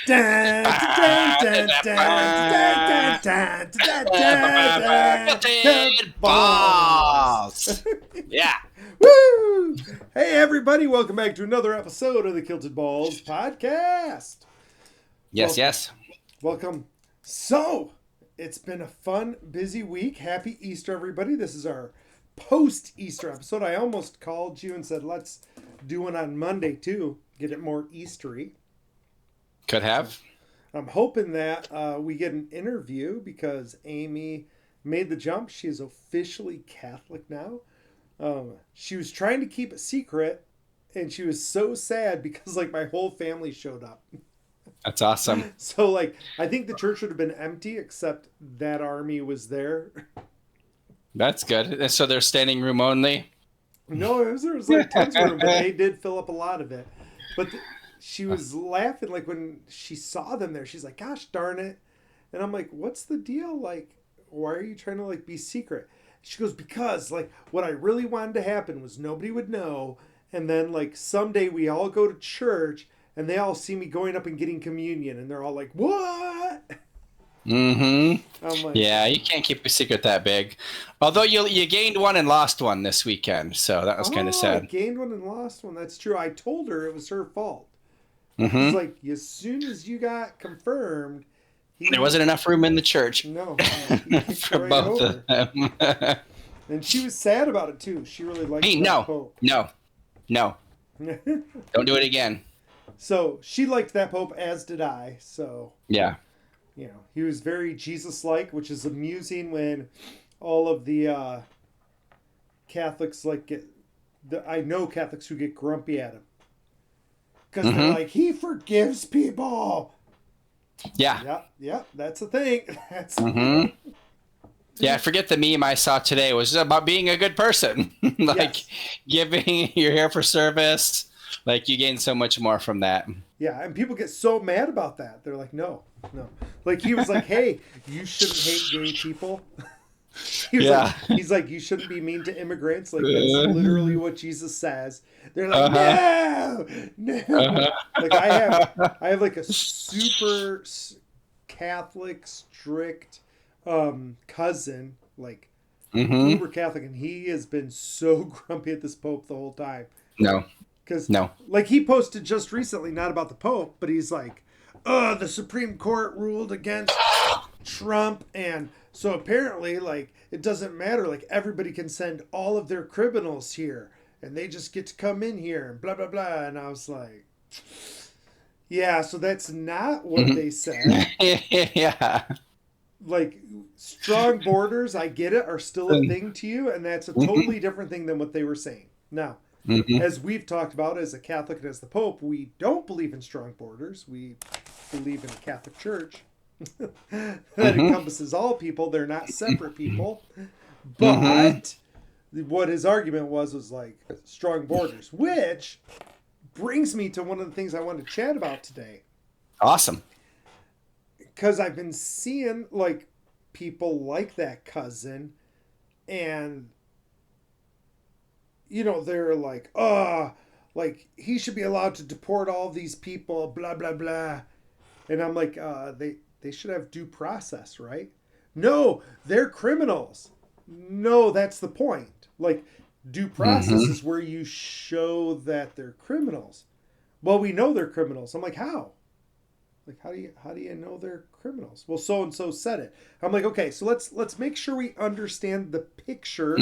Dun, dun, dun, dun, dun, dun, dun, dun, dun, Balls. Yeah. Woo! Hey, everybody, welcome back to another episode of the Kilted Balls podcast. Yes, Welcome. yes. Welcome. So, it's been a fun, busy week. Happy Easter, everybody. This is our post-Easter episode. I almost called you and said, let's do one on Monday, too. Get it more Eastery. Could have. I'm hoping that we get an interview because Amy made the jump. She is officially Catholic now. She was trying to keep it secret, and she was so sad because my whole family showed up. That's awesome. So I think the church would have been empty except that army was there. That's good. So they're standing room only? No, there was tons of room, but they did fill up a lot of it. But she was laughing when she saw them there. She's like, gosh darn it. And I'm like, what's the deal? Why are you trying to be secret? She goes, because what I really wanted to happen was nobody would know. And then someday we all go to church and they all see me going up and getting communion. And they're all like, what? Mm-hmm. I'm like, yeah, you can't keep a secret that big. Although you gained one and lost one this weekend. So that was kind of sad. I gained one and lost one. That's true. I told her it was her fault. Mm-hmm. It's as soon as you got confirmed, there wasn't enough room in the church. No, for both of them. And she was sad about it too. She really liked that Pope. No. Don't do it again. So she liked that Pope, as did I. So yeah, he was very Jesus-like, which is amusing when all of the Catholics I know Catholics who get grumpy at him. Because they're like, he forgives people. Yeah. Yeah, that's the thing. That's mm-hmm. Yeah, I forget the meme I saw today. It was about being a good person. Giving, you're here for service. You gain so much more from that. Yeah, and people get so mad about that. They're like, no. He was like, hey, you shouldn't hate gay people. He's like, you shouldn't be mean to immigrants. That's literally what Jesus says. They're like, no. I have a super Catholic, strict cousin, uber Catholic, and he has been so grumpy at this Pope the whole time. No. Because he posted just recently, not about the Pope, but he's like, the Supreme Court ruled against Trump, and so apparently it doesn't matter, everybody can send all of their criminals here and they just get to come in here and blah blah blah. And I was like, yeah, so that's not what they said. Yeah, strong borders, I get it, are still a thing to you, and that's a totally different thing than what they were saying. Now, as we've talked about, as a Catholic and as the Pope, we don't believe in strong borders. We believe in a Catholic Church that encompasses all people. They're not separate people. But what his argument was strong borders, which brings me to one of the things I wanted to chat about today. Awesome. Because I've been seeing people like that cousin, and they're he should be allowed to deport all these people, blah blah blah. And I'm like, they should have due process, right? No, they're criminals. No, that's the point. Due process is where you show that they're criminals. Well, we know they're criminals. I'm like, how? How do you know they're criminals? Well, so and so said it. I'm like, okay, so let's make sure we understand the picture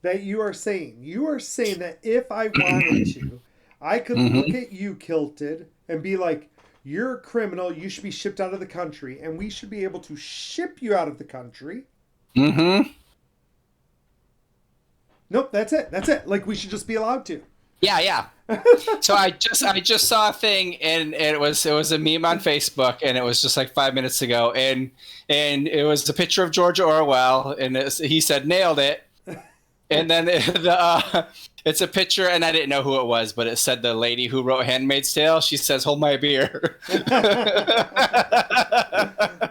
that you are saying. You are saying that if I wanted to, I could look at you, Kilted, and be like, you're a criminal, you should be shipped out of the country, and we should be able to ship you out of the country. Nope, that's it. We should just be allowed to. Yeah. So I just saw a thing, and it was a meme on Facebook, and it was just 5 minutes ago, and it was a picture of George Orwell, and he said nailed it, and then it's a picture, and I didn't know who it was, but it said the lady who wrote Handmaid's Tale. She says, "Hold my beer."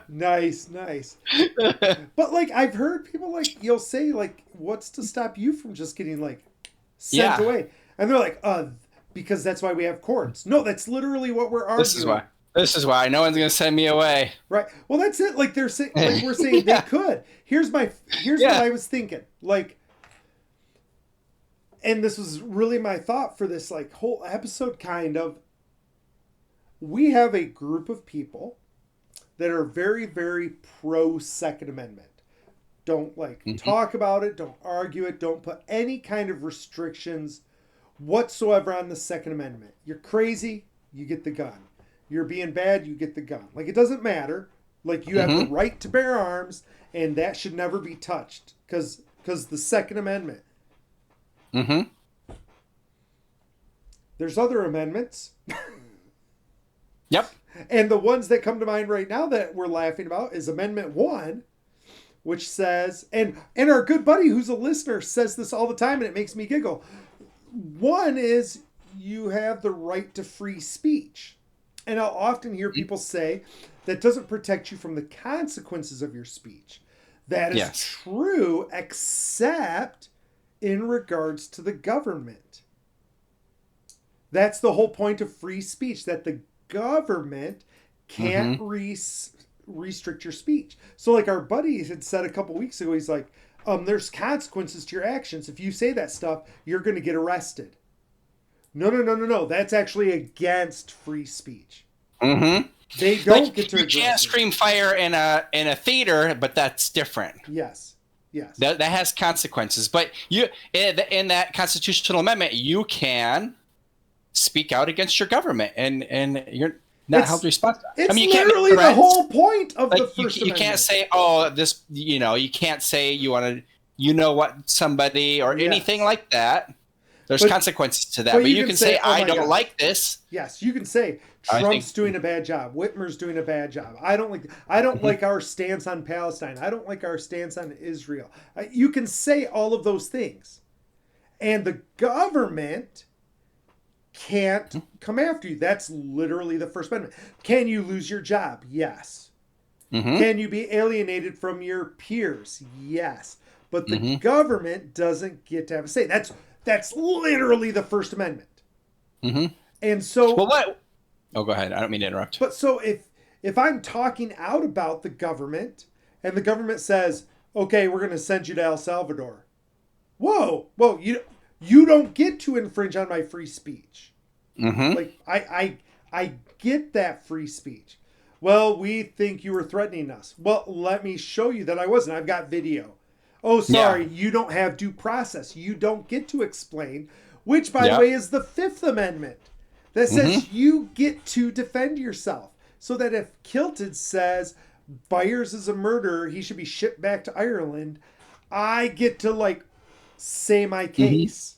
Nice. But I've heard people you'll say what's to stop you from just getting sent away? And they're like, because that's why we have courts. No, that's literally what we're arguing. This is why no one's going to send me away. Right. Well, that's it. Like they're saying, like we're saying they could. Here's what I was thinking. Like, and this was really my thought for this like whole episode. Kind of, we have a group of people that are very, very pro Second Amendment. Don't talk about it. Don't argue it. Don't put any kind of restrictions whatsoever on the Second Amendment. You're crazy, you get the gun. You're being bad, you get the gun. Like, it doesn't matter. Like, you have the right to bear arms, and that should never be touched. Because the Second Amendment. There's other amendments. Yep. And the ones that come to mind right now that we're laughing about is Amendment 1, which says, and our good buddy who's a listener says this all the time, and it makes me giggle. One is you have the right to free speech. And I'll often hear people say that doesn't protect you from the consequences of your speech. That is true, except in regards to the government. That's the whole point of free speech, that the government can't restrict your speech. So like our buddy had said a couple weeks ago, he's like, there's consequences to your actions. If you say that stuff, you're going to get arrested. No. That's actually against free speech. They don't get to. You can't scream fire in a theater, but that's different. Yes. That has consequences. But you in that constitutional amendment, you can speak out against your government, and you're not held responsible. It's literally the whole point of the First Amendment. You can't say, oh, this. You can't say you want to. What somebody or anything like that. There's consequences to that, but you can say, I don't like this. Yes, you can say Trump's doing a bad job. Whitmer's doing a bad job. I don't like our stance on Palestine. I don't like our stance on Israel. You can say all of those things. And the government can't come after you. That's literally the First Amendment. Can you lose your job? Yes. Can you be alienated from your peers? Yes. But the government doesn't get to have a say. That's literally the First Amendment. And so... Well, what? Oh, go ahead. I don't mean to interrupt. But so if I'm talking out about the government, and the government says, okay, we're going to send you to El Salvador. Whoa, you don't get to infringe on my free speech. Like, I get that free speech. Well, we think you were threatening us. Well, let me show you that I wasn't. I've got video. Oh, sorry, you don't have due process. You don't get to explain, which, by the way, is the Fifth Amendment that says you get to defend yourself. So that if Kilted says Byers is a murderer, he should be shipped back to Ireland, I get to, say my case.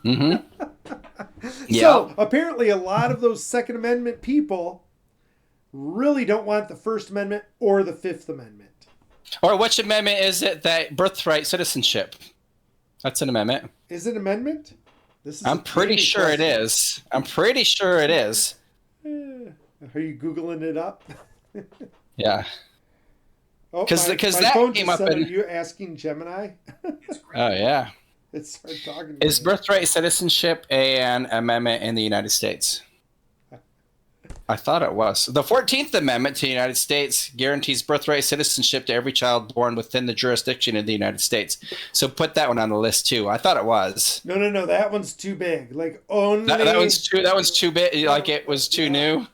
So, apparently, a lot of those Second Amendment people really don't want the First Amendment or the Fifth Amendment. Or which amendment is it that birthright citizenship? That's an amendment. Is it an amendment? I'm pretty sure it is. I'm pretty sure it is. Are you Googling it up? Yeah. Oh, because my that phone came just up. Said, are you asking Gemini? Oh yeah. It started talking. Is birthright citizenship an amendment in the United States? I thought it was. The 14th Amendment to the United States guarantees birthright citizenship to every child born within the jurisdiction of the United States. So put that one on the list too. I thought it was. No. That one's too big. Only that one's too big. Like it was too new.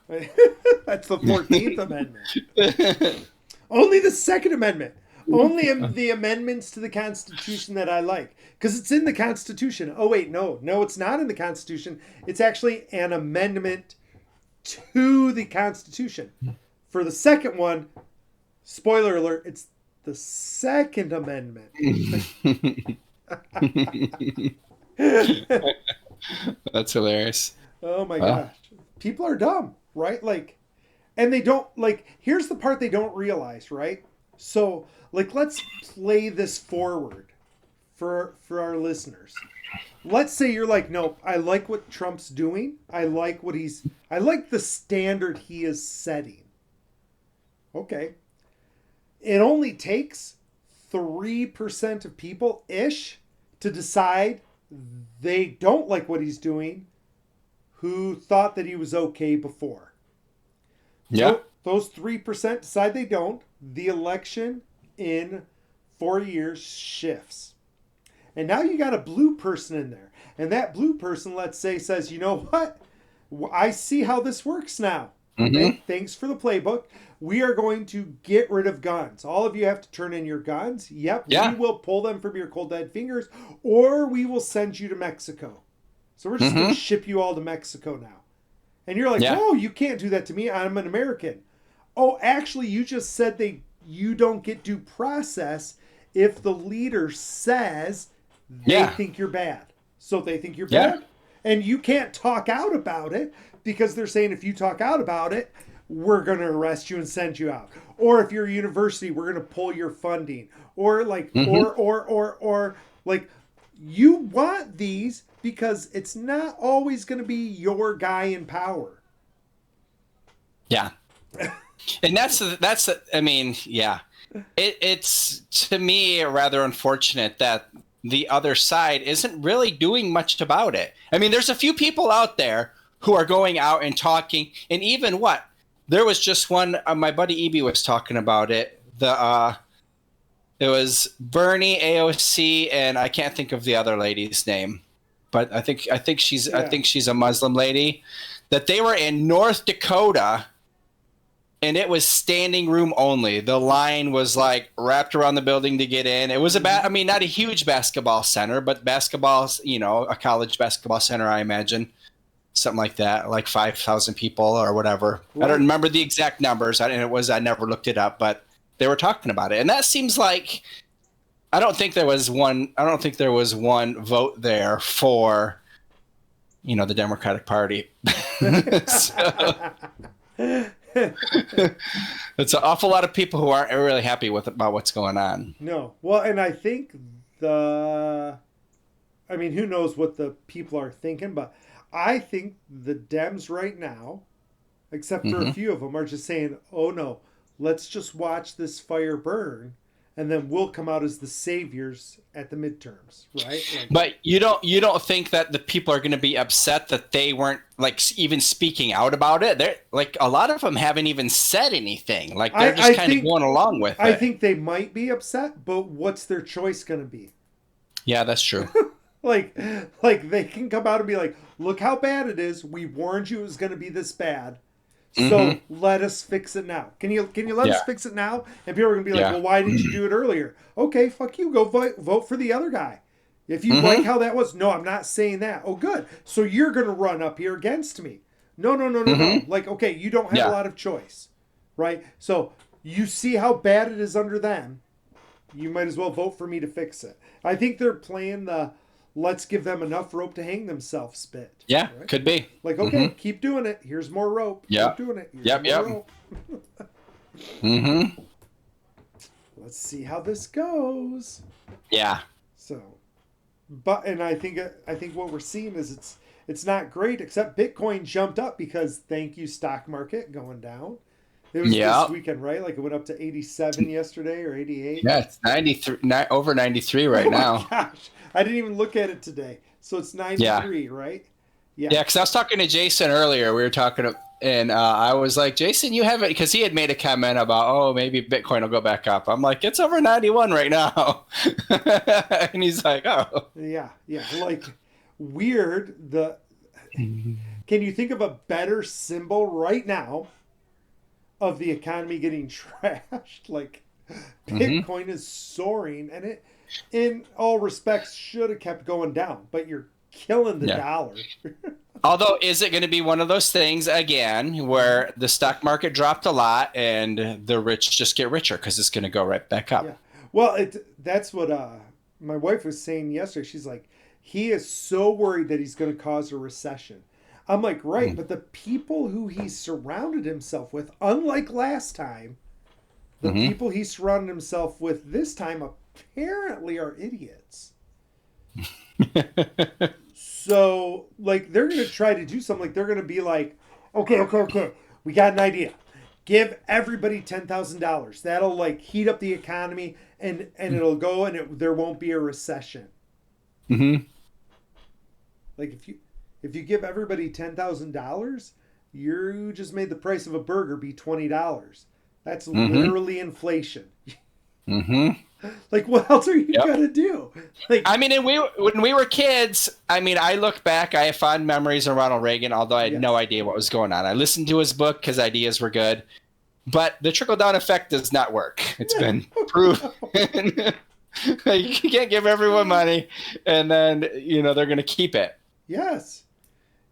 That's the 14th Amendment. Only the Second Amendment. Only the amendments to the Constitution that I like. Because it's in the Constitution. Oh, wait, no, it's not in the Constitution. It's actually an amendment to the Constitution. For the second one, spoiler alert, it's the Second Amendment. That's hilarious. Oh my gosh. People are dumb, right? And they don't, here's the part they don't realize, right? So, let's play this forward for our listeners. Let's say you're like, nope, I like what Trump's doing. I like the standard he is setting. Okay. It only takes 3% of people-ish to decide they don't like what he's doing who thought that he was okay before. Yeah. Those 3% decide they don't. The election in 4 years shifts. And now you got a blue person in there. And that blue person, let's say, says, you know what? I see how this works now. Okay, thanks for the playbook. We are going to get rid of guns. All of you have to turn in your guns. Yep, we will pull them from your cold dead fingers, or we will send you to Mexico. So we're just going to ship you all to Mexico now. And you're like, oh, you can't do that to me. I'm an American. Oh, actually, you just said you don't get due process if the leader says they think you're bad. So they think you're bad. And you can't talk out about it because they're saying if you talk out about it, we're going to arrest you and send you out. Or if you're a university, we're going to pull your funding. Or like, or like, you want these because it's not always going to be your guy in power. Yeah. And that's I mean, yeah, it's to me rather unfortunate that the other side isn't really doing much about it. I mean, there's a few people out there who are going out and talking, and even there was just one. My buddy EB was talking about it. It was Bernie, AOC, and I can't think of the other lady's name, but I think she's a Muslim lady. That they were in North Dakota. And it was standing room only. The line was like wrapped around the building to get in. It was not a huge basketball center, but basketball, a college basketball center, I imagine. Something like that, like 5,000 people or whatever. Right. I don't remember the exact numbers. I never looked it up, but they were talking about it. And that seems like, I don't think there was one vote there for, the Democratic Party. It's an awful lot of people who aren't really happy about what's going on. No. Well, and I think who knows what the people are thinking, but I think the Dems right now, except for a few of them, are just saying, oh no, let's just watch this fire burn. And then we'll come out as the saviors at the midterms, right? But you don't think that the people are going to be upset that they weren't even speaking out about it? They're a lot of them haven't even said anything. They're just kind of going along with it. I think they might be upset, but what's their choice going to be? Yeah, that's true. Like they can come out and be like, look how bad it is. We warned you it was going to be this bad. So let us fix it now. Can you let us fix it now? And people are going to be like, well, why didn't you do it earlier? Okay, fuck you. Go vote for the other guy. If you like how that was. No, I'm not saying that. Oh, good. So you're going to run up here against me. No. Okay, you don't have a lot of choice. Right? So you see how bad it is under them. You might as well vote for me to fix it. I think they're playing the let's give them enough rope to hang themselves bit. Yeah, right? Could be. Okay, keep doing it. Here's more rope. Yeah. Keep doing it. Here's more rope. Let's see how this goes. Yeah. So, and I think what we're seeing is it's not great, except Bitcoin jumped up because thank you stock market going down. It was this weekend, right? It went up to 87 yesterday or 88. Yeah, it's 93, over 93 right now. Gosh, I didn't even look at it today. So it's 93, right? Yeah. Yeah, because I was talking to Jason earlier. We were talking, and I was like, Jason, you haven't, because he had made a comment about, maybe Bitcoin will go back up. I'm like, it's over 91 right now. And he's like, oh. Yeah. Weird. Can you think of a better symbol right now of the economy getting trashed? Bitcoin is soaring, and it, in all respects, should have kept going down, but you're killing the dollar. Although, is it going to be one of those things again where the stock market dropped a lot and the rich just get richer because it's going to go right back up? Yeah. Well, that's what my wife was saying yesterday. She's like, he is so worried that he's going to cause a recession. I'm like, right, but the people who he surrounded himself with, unlike last time, the people he surrounded himself with this time apparently are idiots. So, they're going to try to do something. They're going to be like, okay, we got an idea. Give everybody $10,000. That'll, heat up the economy, and it'll go, and there won't be a recession. If If you give everybody $10,000, you just made the price of a burger be $20. That's literally inflation. Like, what else are you gonna do? Like, I mean, when we were kids, I mean, I look back, I have fond memories of Ronald Reagan, although I had no idea what was going on. I listened to his book because ideas were good, but the trickle-down effect does not work. It's been proven. Like, you can't give everyone money, and then they're going to keep it. Yes.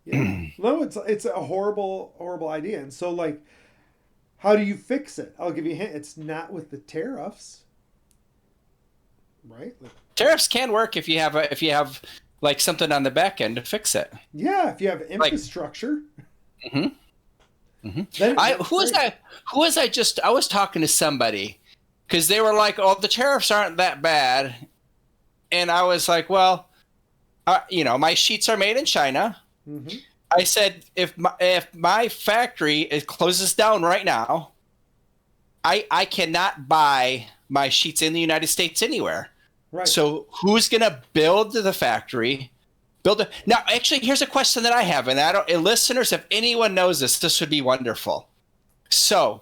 Yeah. No, it's a horrible idea. And so, like, how do you fix it? I'll give you a hint. It's not with the tariffs, right? Like, tariffs can work if you have like something on the back end to fix it. Yeah, if you have infrastructure. I was talking to somebody because they were like, "Oh, the tariffs aren't that bad," and I was like, "Well, my sheets are made in China." I said, if my factory closes down right now, I cannot buy my sheets in the United States anywhere. Right. So who's going to build the factory? Now, actually, here's a question that I have, and listeners, if anyone knows this would be wonderful. So,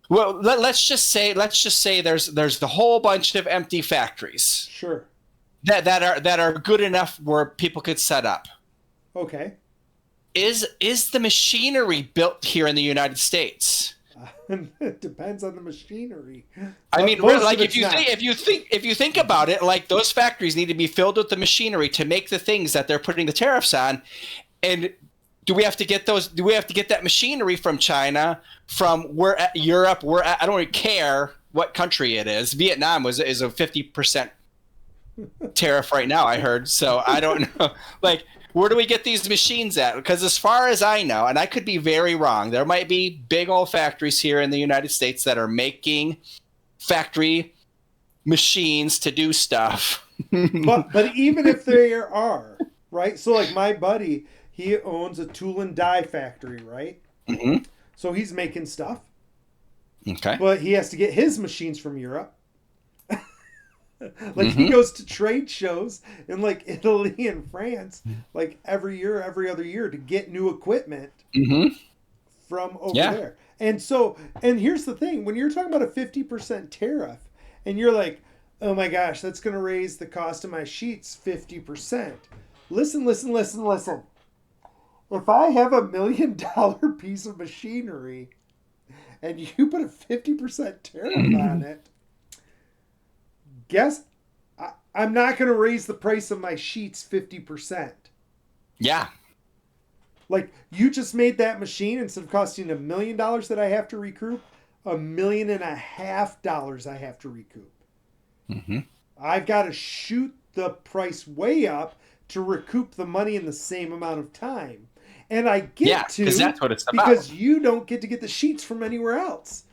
well, let's just say there's the whole bunch of empty factories. Sure. That are good enough where people could set up. Okay. Is the machinery built here in the United States? It depends on the machinery. I mean, like if you think about it, like those factories need to be filled with the machinery to make the things that they're putting the tariffs on. And do we have to get those? Do we have to get that machinery from China, from Europe? I don't really care what country it is. Vietnam is a 50% tariff right now, I heard. So I don't know. Like, where do we get these machines at? Because as far as I know, and I could be very wrong, there might be big old factories here in the United States that are making factory machines to do stuff. but even if there are, right? So like my buddy, he owns a tool and die factory, right? So he's making stuff. Okay. But he has to get his machines from Europe. Like he goes to trade shows in like Italy and France like every other year to get new equipment from over there. And here's the thing, when you're talking about a 50% tariff and you're like, oh my gosh, that's going to raise the cost of my sheets 50%. Listen. If I have $1 million piece of machinery and you put a 50% tariff on it, guess I'm not going to raise the price of my sheets 50%. Yeah. Like, you just made that machine, instead of costing $1 million that I have to recoup, $1.5 million I have to recoup. I've got to shoot the price way up to recoup the money in the same amount of time. And I get to, because that's what it's about. Because you don't get to get the sheets from anywhere else.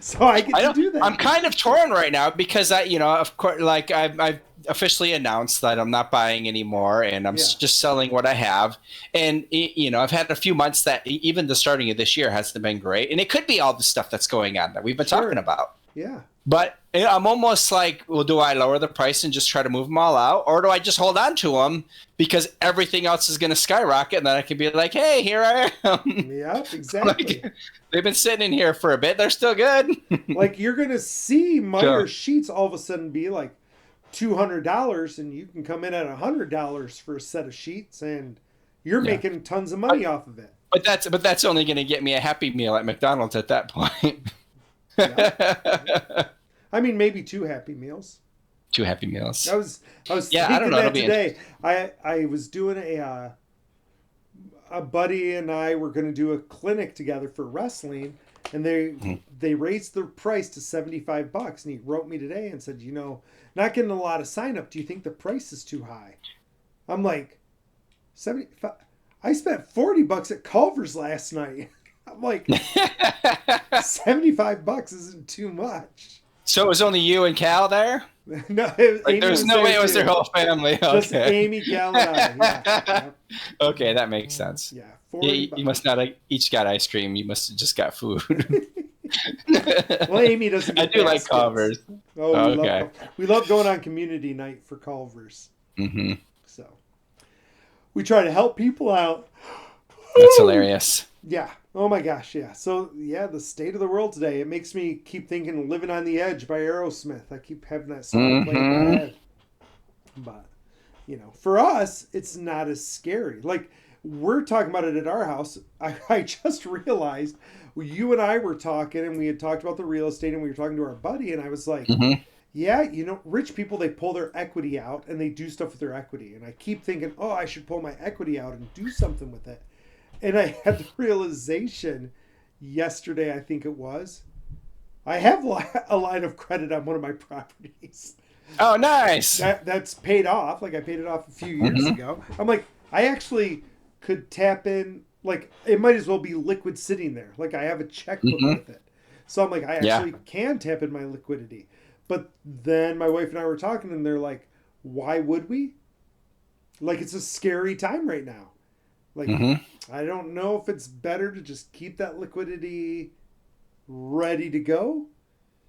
So I get to do that. I'm kind of torn right now because of course, like I've officially announced that I'm not buying anymore, and I'm just selling what I have. And I've had a few months that even the starting of this year hasn't been great, and it could be all the stuff that's going on that we've been talking about. Yeah. But I'm almost like, well, do I lower the price and just try to move them all out? Or do I just hold on to them because everything else is going to skyrocket, and then I can be like, hey, here I am. Yeah, exactly. Like, they've been sitting in here for a bit. They're still good. Like, you're going to see Meyer sheets all of a sudden be like $200, and you can come in at $100 for a set of sheets, and you're making tons of money off of it. But that's only going to get me a Happy Meal at McDonald's at that point. I mean, maybe 2 Happy Meals. 2 Happy Meals. I was thinking that today. I was doing a buddy and I were going to do a clinic together for wrestling, and they raised the price to $75, and he wrote me today and said, not getting a lot of sign up. Do you think the price is too high? I'm like, 75. I spent $40 at Culver's last night. I'm like, $75 isn't too much. So it was only you and Cal there? No, there's no way it was their whole family. Okay. Just Amy, Cal, and I. Yeah. Okay, that makes sense. Yeah, you must not have each got ice cream. You must have just got food. Well, Amy doesn't. I do like Culver's. We love going on community night for Culver's. Mm-hmm. So, we try to help people out. That's hilarious. Yeah. Oh my gosh. Yeah. So yeah, the state of the world today. It makes me keep thinking "Living on the Edge" by Aerosmith. I keep having that song playing in my head. But for us, it's not as scary. Like we're talking about it at our house. I just realized you and I were talking, and we had talked about the real estate, and we were talking to our buddy, and I was like, yeah, rich people, they pull their equity out and they do stuff with their equity. And I keep thinking, oh, I should pull my equity out and do something with it. And I had the realization yesterday, I think it was, I have a line of credit on one of my properties. Oh, nice. That's paid off. Like I paid it off a few years ago. I'm like, I actually could tap in, like it might as well be liquid sitting there. Like I have a checkbook with it. So I'm like, I actually can tap in my liquidity. But then my wife and I were talking, and they're like, why would we? Like, it's a scary time right now. Like, I don't know if it's better to just keep that liquidity ready to go.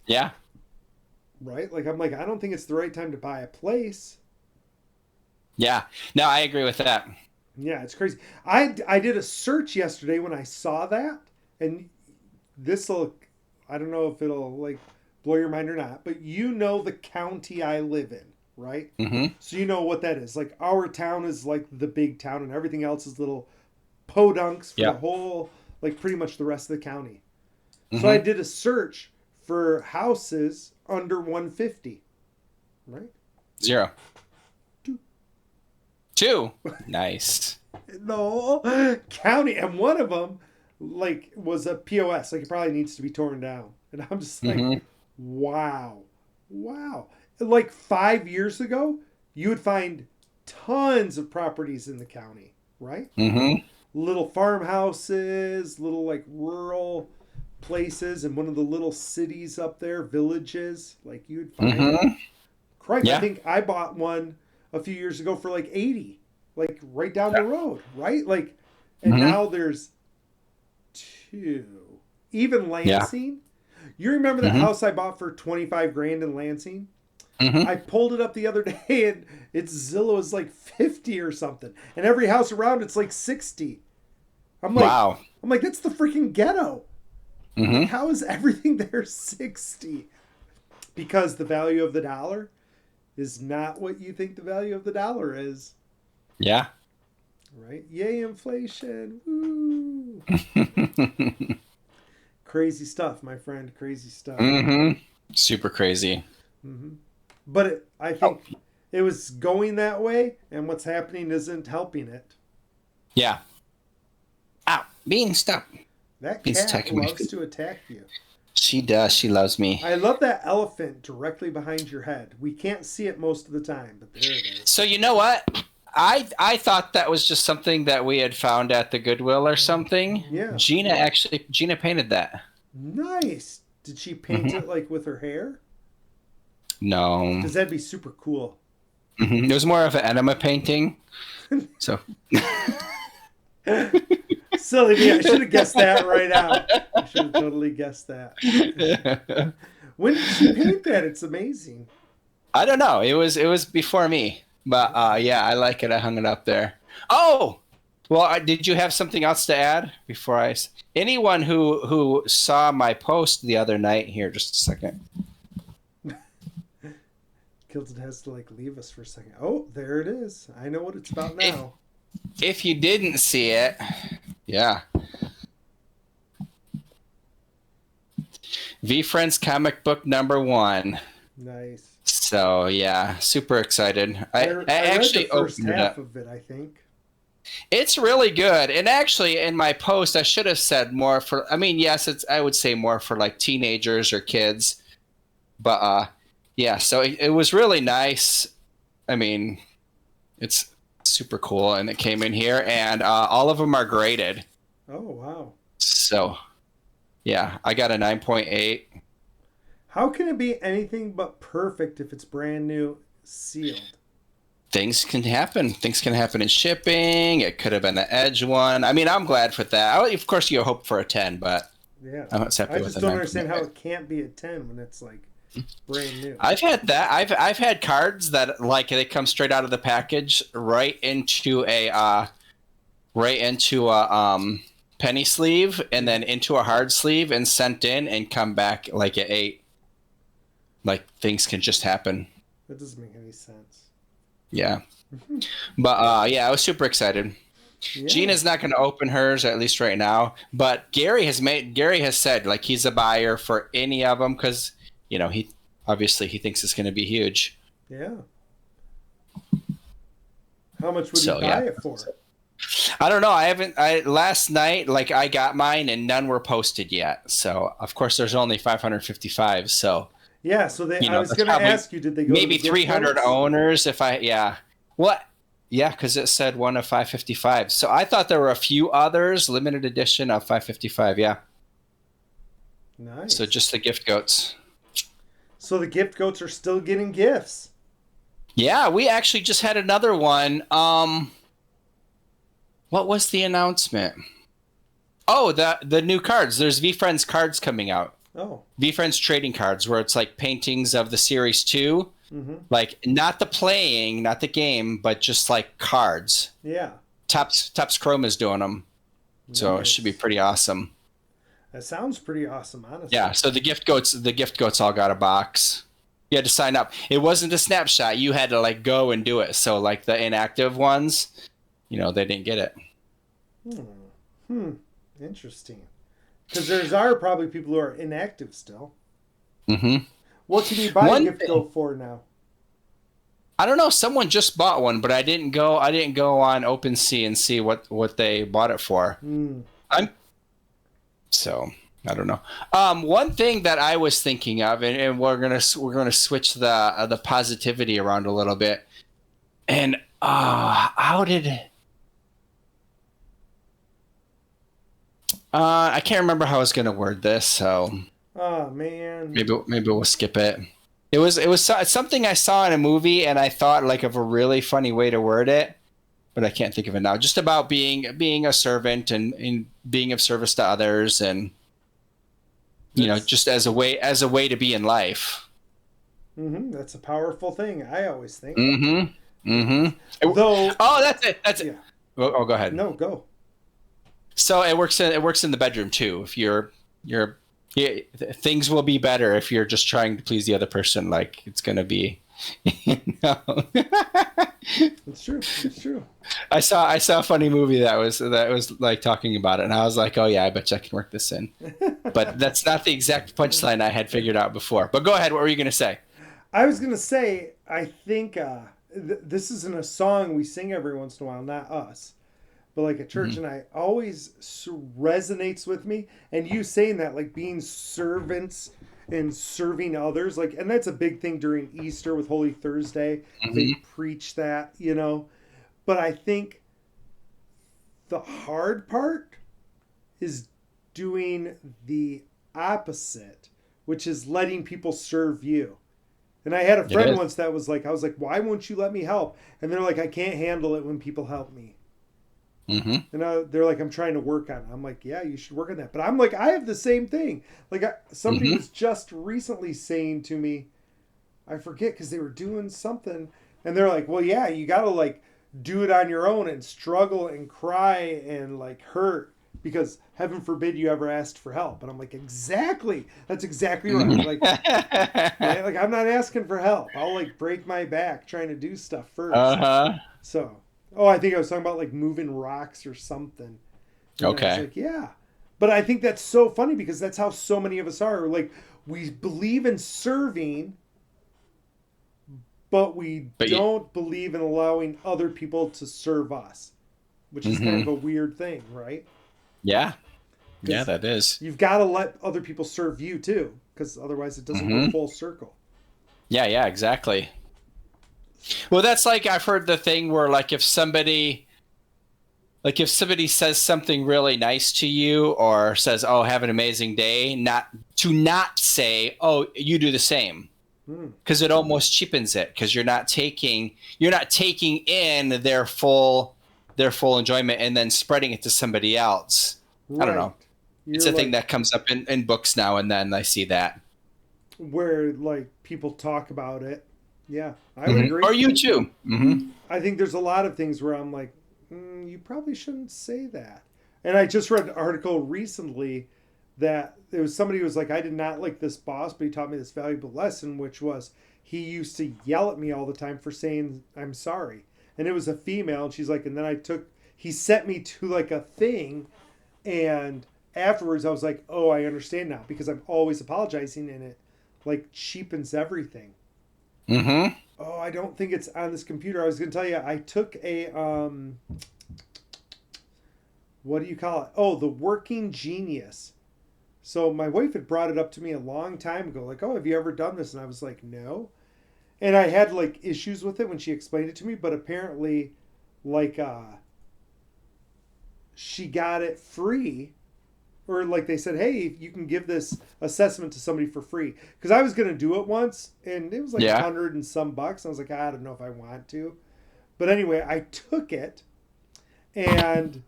Yeah. Right? Like, I'm like, I don't think it's the right time to buy a place. Yeah. No, I agree with that. Yeah, it's crazy. I did a search yesterday when I saw that, and I don't know if it'll, like, blow your mind or not, but the county I live in, right? So you know what that is. Like our town is like the big town, and everything else is little podunks for the whole, like pretty much the rest of the county. So I did a search for houses under 150, right? 0. 2. Nice. No, county, and one of them like was a POS, like it probably needs to be torn down, and I'm just like. Wow. Like 5 years ago, you would find tons of properties in the county, right? Little farmhouses, little like rural places, and one of the little cities up there, villages, like you'd find. Christ, I think I bought one a few years ago for like 80, like right down the road, right? Like, and now there's 2. Even Lansing. You remember the house I bought for 25 grand in Lansing? I pulled it up the other day, and its Zillow is like 50 or something, and every house around it's like 60. I'm like, wow. I'm like, that's the freaking ghetto. Like, how is everything there 60? Because the value of the dollar is not what you think the value of the dollar is. Yeah. Right? Yay, inflation. Woo. Crazy stuff, my friend. Crazy stuff. Super crazy. But I think it was going that way, and what's happening isn't helping it. Yeah. Ow. Bean, stop. That cat loves to attack you. She does. She loves me. I love that elephant directly behind your head. We can't see it most of the time, but there it is. So you know what? I thought that was just something that we had found at the Goodwill or something. Yeah. Gina painted that. Nice. Did she paint it like with her hair? No. Because that'd be super cool. It was more of an enema painting. So. Silly me. I should have guessed that right out. I should have totally guessed that. When did she paint that? It's amazing. I don't know. It was before me. But yeah, I like it. I hung it up there. Oh! Well, did you have something else to add before I... Anyone who saw my post the other night... Here, just a second. Kilton has to like leave us for a second. Oh, there it is. I know what it's about now. If you didn't see it... Yeah. V-Friends comic book #1. Nice. So yeah, super excited. I actually read the first opened half it up. of it, I think. It's really good. And actually in my post I should have said more for, I mean, yes, I would say more for like teenagers or kids. But yeah, so it was really nice. I mean, it's super cool, and it came in here, and all of them are graded. Oh, wow. So yeah, I got a 9.8. How can it be anything but perfect if it's brand new, sealed? Things can happen. Things can happen in shipping. It could have been the Edge one. I mean, I'm glad for that. Of course, you hope for a 10, but yeah, I'm happy with I just don't understand how it can't be a 10 when it's like brand new. I've had that. I've had cards that like they come straight out of the package right into a penny sleeve and then into a hard sleeve and sent in and come back like at 8. Like things can just happen. That doesn't make any sense. Yeah. But yeah, I was super excited. Yeah. Gina's not going to open hers, at least right now. But Gary has said like he's a buyer for any of them because he obviously thinks it's going to be huge. Yeah. How much would he buy it for? I don't know. Last night, like I got mine and none were posted yet. So of course there's only 555. So yeah. So I was going to ask you, did they go maybe 300 owners? What? Yeah, because it said one of 555. So I thought there were a few others, limited edition of 555. Yeah. Nice. So just the gift goats. So the gift goats are still getting gifts. Yeah, we actually just had another one. What was the announcement? Oh, the new cards. There's VFriends cards coming out. Oh. VFriends trading cards where it's like paintings of the Series 2. Mm-hmm. Like not the game, but just like cards. Yeah. Topps Chrome is doing them. Nice. So it should be pretty awesome. That sounds pretty awesome, honestly. Yeah, so the gift goats all got a box. You had to sign up. It wasn't a snapshot. You had to like go and do it. So like the inactive ones, they didn't get it. Interesting. Because there's probably people who are inactive still. Mm-hmm. What can you buy a gift goat for now? I don't know. Someone just bought one, but I didn't go on OpenSea and see what they bought it for. So I don't know. One thing that I was thinking of, and we're gonna switch the positivity around a little bit. And how did? I can't remember how I was gonna word this. So. Oh man. Maybe we'll skip it. It was something I saw in a movie, and I thought like of a really funny way to word it, but I can't think of it now. Just about being a servant and being of service to others, and just as a way to be in life. Mm-hmm. That's a powerful thing. I always think. Mm-hmm. Mm-hmm. Though. Oh, that's it. That's it. Yeah. Oh, go ahead. No, go. So it works in the bedroom too. If you're things will be better if you're just trying to please the other person. Like it's gonna be, It's true. It's true. I saw a funny movie that was like talking about it, and I was like, oh yeah, I bet you I can work this in. But that's not the exact punchline I had figured out before. But go ahead. What were you gonna say? I was gonna say I think this isn't a song we sing every once in a while, not us. But like at church, and I always resonates with me. And you saying that, like being servants and serving others, like, and that's a big thing during Easter with Holy Thursday. Mm-hmm. They preach that, But I think the hard part is doing the opposite, which is letting people serve you. And I had a friend once that was like, I was like, why won't you let me help? And they're like, I can't handle it when people help me. Mm-hmm. And they're like, I'm trying to work on it. I'm like, yeah, you should work on that. But I'm like, I have the same thing. Like somebody was just recently saying to me, I forget because they were doing something. And they're like, well, yeah, you got to like do it on your own and struggle and cry and like hurt because heaven forbid you ever asked for help. And I'm like, exactly. That's exactly right. Like, like I'm not asking for help. I'll like break my back trying to do stuff first. So. Oh, I think I was talking about like moving rocks or something. And okay. I was like, yeah. But I think that's so funny because that's how so many of us are. Like, we believe in serving, but we don't believe in allowing other people to serve us, which is kind of a weird thing, right? Yeah. Yeah, that is. You've got to let other people serve you too, because otherwise it doesn't go full circle. Yeah, exactly. Well, that's like I've heard the thing where like if somebody says something really nice to you or says, "Oh, have an amazing day," not say, "Oh, you do the same," because it almost cheapens it because you're not taking in their full enjoyment and then spreading it to somebody else. Right. I don't know. It's a thing that comes up in books now and then. I see that. where like people talk about it. Yeah, I would agree. Or you too. I think there's a lot of things where I'm like, you probably shouldn't say that. And I just read an article recently that there was somebody who was like, I did not like this boss, but he taught me this valuable lesson, which was he used to yell at me all the time for saying I'm sorry. And it was a female, and she's like, and then he sent me to like a thing, and afterwards I was like, oh, I understand now because I'm always apologizing, and it like cheapens everything. Mm-hmm. Oh, I don't think it's on this computer. I was going to tell you, I took a, what do you call it? Oh, the Working Genius. So my wife had brought it up to me a long time ago, like, oh, have you ever done this? And I was like, no. And I had like issues with it when she explained it to me, but apparently, like, she got it free, or like they said, hey, you can give this assessment to somebody for free. Because I was going to do it once, and it was like 100 and some bucks. I was like, I don't know if I want to. But anyway, I took it, and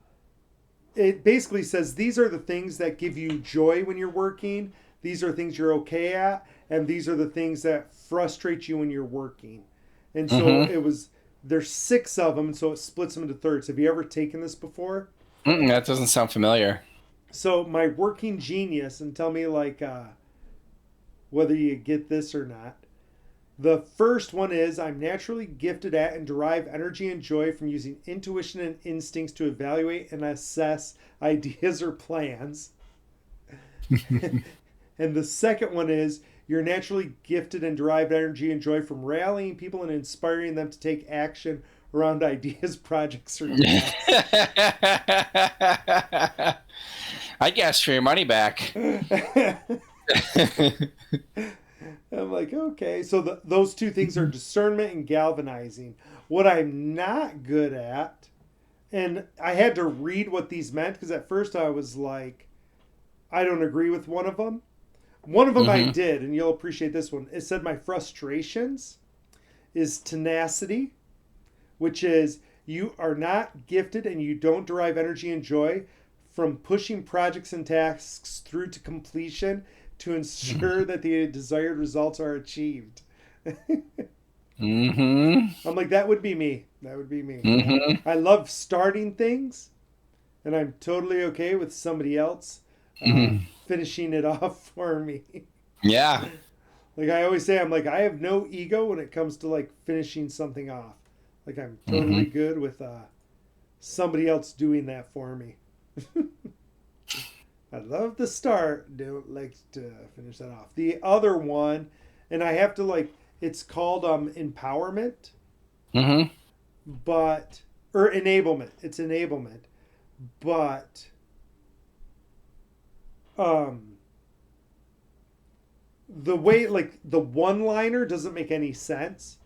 it basically says these are the things that give you joy when you're working. These are things you're okay at, and these are the things that frustrate you when you're working. And so there's 6 of them, and so it splits them into thirds. Have you ever taken this before? That doesn't sound familiar. So my Working Genius, and tell me like whether you get this or not. The first one is I'm naturally gifted at and derive energy and joy from using intuition and instincts to evaluate and assess ideas or plans. And the second one is you're naturally gifted and derive energy and joy from rallying people and inspiring them to take action around ideas, projects, or tasks. I'd ask for your money back. I'm like, okay. So those 2 things are discernment and galvanizing. What I'm not good at, and I had to read what these meant because at first I was like, I don't agree with one of them. One of them I did, and you'll appreciate this one. It said my frustrations is tenacity, which is you are not gifted and you don't derive energy and joy from pushing projects and tasks through to completion to ensure that the desired results are achieved. I'm like, that would be me. That would be me. I love starting things, and I'm totally okay with somebody else finishing it off for me. Yeah. Like I always say, I'm like, I have no ego when it comes to like finishing something off. Like I'm totally good with somebody else doing that for me. I love the start. Don't like to finish that off. The other one, and I have to like, it's called empowerment, but or enablement. It's enablement, but the way like the one-liner doesn't make any sense.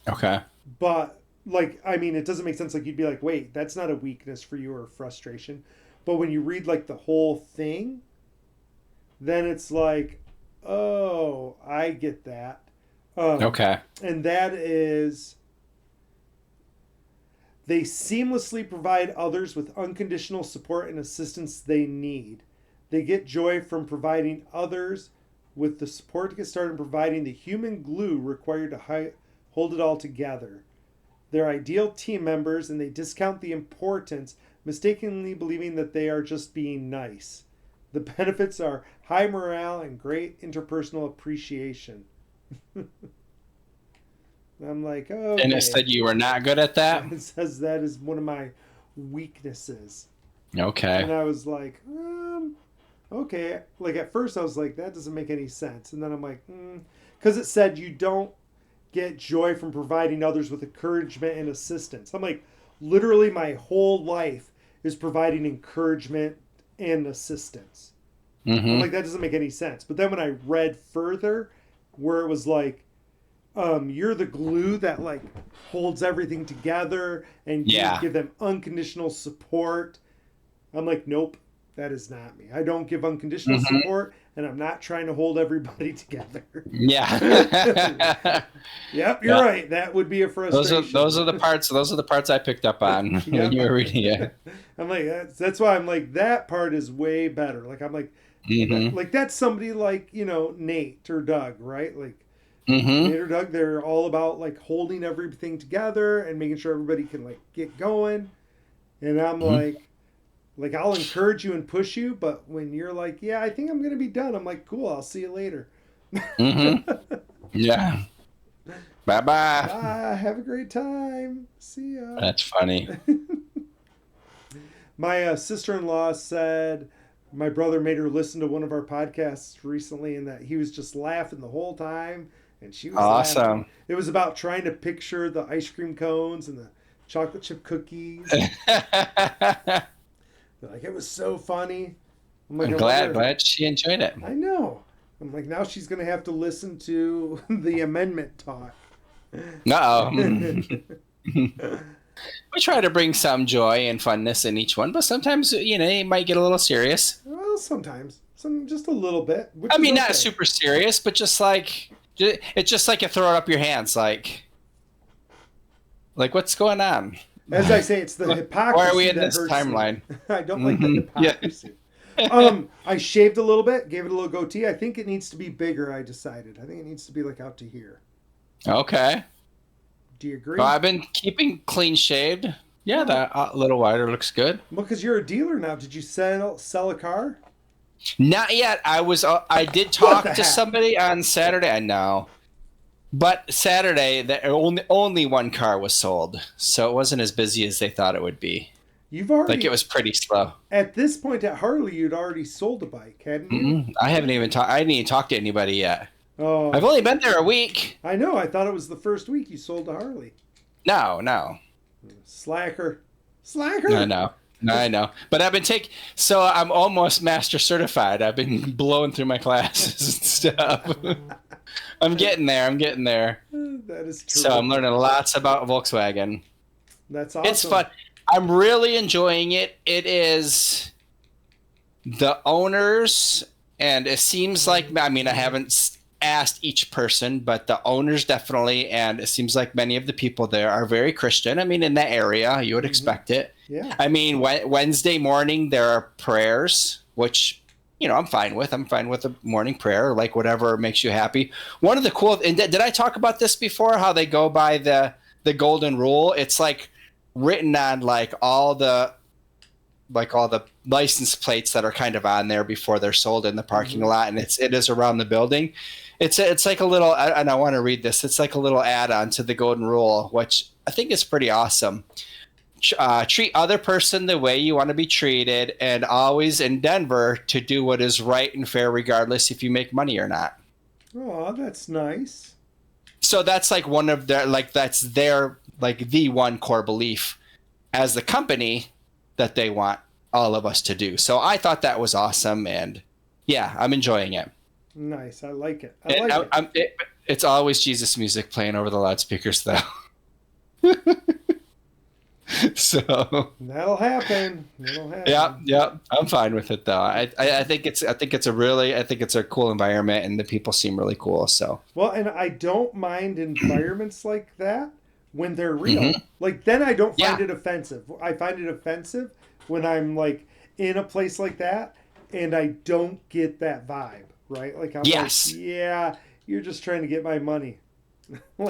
Okay. But like, I mean, it doesn't make sense. Like you'd be like, wait, that's not a weakness for you or frustration. But when you read like the whole thing, then it's like, oh, I get that. Okay. And that is, they seamlessly provide others with unconditional support and assistance they need. They get joy from providing others with the support to get started and providing the human glue required to hold it all together. They're ideal team members, and they discount the importance, mistakenly believing that they are just being nice. The benefits are high morale and great interpersonal appreciation. I'm like, okay. And it said you were not good at that? It says that is one of my weaknesses. Okay. And I was like, okay. Like at first I was like, that doesn't make any sense. And then I'm like, because it said you don't get joy from providing others with encouragement and assistance. I'm like, literally my whole life is providing encouragement and assistance. I'm like, that doesn't make any sense. But then when I read further, where it was like, you're the glue that like holds everything together and you give them unconditional support. I'm like, nope, That is not me. I don't give unconditional support, and I'm not trying to hold everybody together. Yeah. Yep, you're right. That would be a frustration. Those are the parts. Those are the parts I picked up on when you were reading it. I'm like, that's why I'm like, that part is way better. Like, I'm like, like that's somebody like, you know, Nate or Doug, right? Like, Nate or Doug, they're all about like holding everything together and making sure everybody can like get going. And I'm like I'll encourage you and push you, but when you're like, yeah, I think I'm gonna be done, I'm like, cool, I'll see you later. Yeah. Bye bye. Have a great time. See ya. That's funny. My sister-in-law said my brother made her listen to one of our podcasts recently, and that he was just laughing the whole time, and she was awesome. Laughing. It was about trying to picture the ice cream cones and the chocolate chip cookies. Like, it was so funny. I'm glad she enjoyed it. I know. I'm like, now she's gonna have to listen to the amendment talk. We try to bring some joy and funness in each one, but sometimes, you know, it might get a little serious. Well, sometimes. Just a little bit. I mean, not super serious, but just like, it's just like you throw it up your hands, like what's going on? As I say, it's the hypocrisy. Why are we in this timeline? I don't like the hypocrisy. I shaved a little bit, gave it a little goatee. I think it needs to be bigger, I decided. I think it needs to be like out to here. Okay. Do you agree? Well, I've been keeping clean shaved. Yeah, that little wider looks good. Well, because you're a dealer now. Did you sell a car? Not yet. I did talk to somebody on Saturday. I know. But Saturday, only one car was sold, so it wasn't as busy as they thought it would be. You've already, like, it was pretty slow. At this point at Harley, you'd already sold a bike, hadn't you? I didn't even talk to anybody yet. Oh, I've only been there a week. I know. I thought it was the first week you sold a Harley. No. Slacker. I know. But I've been so I'm almost master certified. I've been blowing through my classes and stuff. I'm getting there. That is true. So I'm learning lots about Volkswagen. That's awesome. It's fun. I'm really enjoying it. It is the owners, and it seems like, I mean, I haven't asked each person, but the owners definitely, and it seems like many of the people there are very Christian. I mean, in that area, you would expect it. Yeah. I mean, Wednesday morning, there are prayers, which, you know, I'm fine with. I'm fine with a morning prayer, like whatever makes you happy. One of the cool, and did I talk about this before, how they go by the golden rule? It's like written on like all the license plates that are kind of on there before they're sold in the parking lot, and it is around the building. It's like a little, and I want to read this. It's like a little add-on to the golden rule, which I think is pretty awesome. Treat other person the way you want to be treated, and always endeavor to do what is right and fair, regardless if you make money or not. Oh, that's nice. So that's like one of their, like, that's their, like, the one core belief as the company that they want all of us to do. So I thought that was awesome, and yeah, I'm enjoying it. Nice. I like it. It's always Jesus music playing over the loudspeakers, though. So that'll happen. Yeah. I'm fine with it, though. I think it's a cool environment, and the people seem really cool. So well, and I don't mind environments like that when they're real. Like, then I don't find it offensive. I find it offensive when I'm like in a place like that and I don't get that vibe. Right? Like, I'm like, yeah, you're just trying to get my money.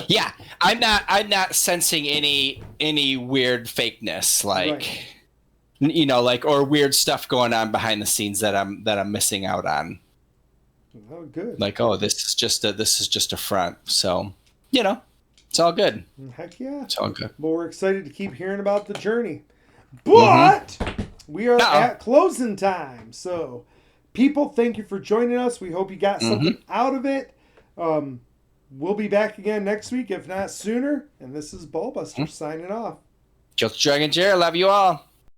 Yeah, I'm not sensing any weird fakeness, like, right, you know, like, or weird stuff going on behind the scenes that I'm missing out on. Oh, good. Like, oh, this is just a front. So, you know, it's all good. Heck yeah, it's all good. Well, we're excited to keep hearing about the journey, but we are at closing time. So, people, thank you for joining us. We hope you got something out of it. We'll be back again next week, if not sooner. And this is Ballbuster signing off. Just Dragon Jerry. Love you all.